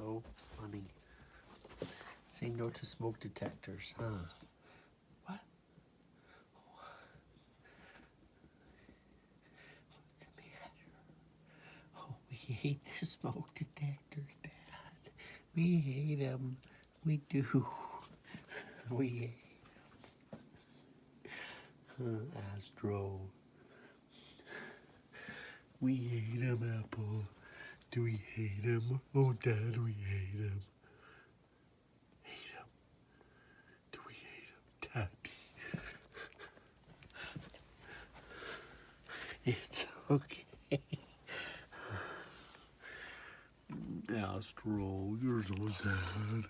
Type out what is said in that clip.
so funny. Say no to smoke detectors, huh? What? What's the matter? Oh, we hate the smoke detectors, Dad. We hate them. We do. We hate them. Astro. We hate him, Apple. Do we hate him? Oh, Dad, we hate him. Hate him. Do we hate him, Daddy? It's okay. Astro, you're so sad.